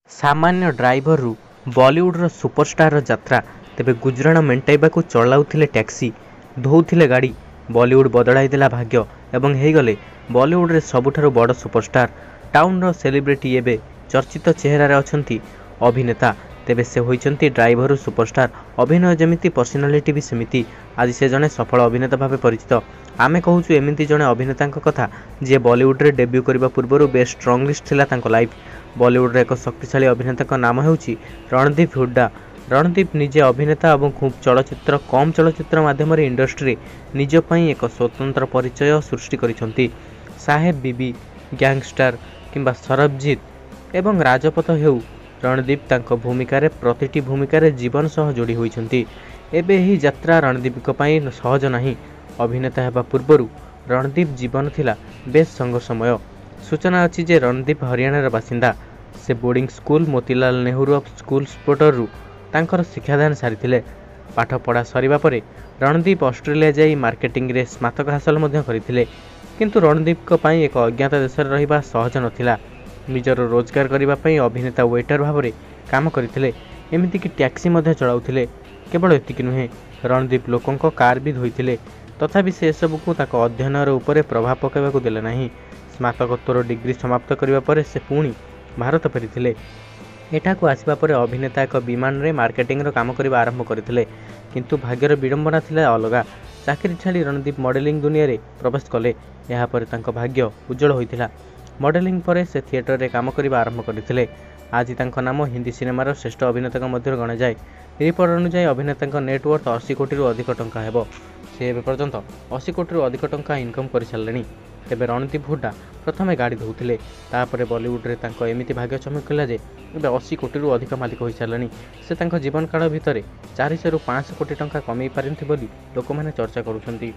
सामान्य ड्राइभरରୁ बॉलीवुडर सुपरस्टार यात्रा तेबे गुजराण मेंटाइबाकू चलाउथिले टैक्सी धोउथिले गाड़ी बॉलीवुड बदलाई देला भाग्य एवं हेगले बॉलीवुड रे सबुठारु बड़ सुपरस्टार टाउन रो सेलिब्रिटी एबे चर्चित चेहरा रे अछंती अभिनेता तेबे से होइचंती ड्राइभर सुपरस्टार अभिनय जमिति पर्सनालिटी भी सेमिति आज से जने सफल अभिनेता भावे परिचित आमे कहूचु एमिति जने अभिनेतांक कथा जे बॉलीवुड रे डेब्यू करबा पूर्वरु बेस्ट स्ट्रॉंग लिस्ट थिला तांको लाइफ बॉलीवुड रे एक शक्तिशाली अभिनेता नाम हेउची रणदीप हुड्डा। रणदीप निजे अभिनेता और खूब चलचित्र कम चलचित्र माध्यम इंडस्ट्री निज पई एक स्वतंत्र परिचय सृष्टि करिसंती। साहेब बीबी गैंगस्टर किंबा सरबजीत एवं राजपथ हेउ रणदीप तांको भूमिका रे प्रतिटी भूमिका रे जीवन सह जोड़ी होइछंती। एबे ही यात्रा रणदीप पई सहज नाही। अभिनेता हेबा पूर्वरु रणदीप जीवन थिला बेस संघर्षमय। सूचना अच्छी जे रणदीप हरियाणार बासिंदा से boarding school Motilal Nehru school स्पोर्टरु तांकर शिक्षादान सारी पाठ पढ़ा सरिबा परे रणदीप ऑस्ट्रेलिया जाई मार्केटिंग रे स्नातक हासिल मध्य करथिले। किंतु रणदीप को पई एक अज्ञात देश रे रहिबा सहज नथिला। निजर रोजगार करिबा पई अभिनेता वेटर भाबरे काम करथिले एमिति कि टैक्सी मध्य चलाउथिले। केवल एतिक नुहे रणदीप लोकंक कार भी धोइथिले तथापि से सबको ताको अध्ययन उपरे प्रभाव पकाइबाकू देले नाही। स्नातकोत्तर डिग्री समाप्त करने पर से पुणी भारत फेरी एठाकू आसवा पर अभिनेता एक विमान रे मार्केटिंग काम करने आरंभ करते किंतु भाग्यर विडंबना थिला अलगा। चाकरी छाड़ी रणदीप मॉडलिंग दुनिया रे प्रवेश कले यापर भाग्य उज्जवल होता। मॉडलिंग पर से थिएटर रे काम करने आरंभ करते। आज तांको नाम हिंदी सिनेमार श्रेष्ठ अभिनेता मध्य गणाए। रिपोर्ट अनुसार अभिनेता नेटवर्थ 80 कोटी अधिक टंका हेबो। से एबे पर्यंत 80 कोटी अधिक टंका इनकम कर सारे। तेबे रणदीप हुड्डा प्रथमे गाड़ी धोउथिले तापरे बॉलीवुड रे तांको एमिति भाग्य चमकिला जे एबे 80 कोटी अधिक मालिक होई सारलानी। से तांको जीवन काल भितरे 400 रु 500 कोटी टंका कमई पारंती बोली लोक माने चर्चा करूछंती।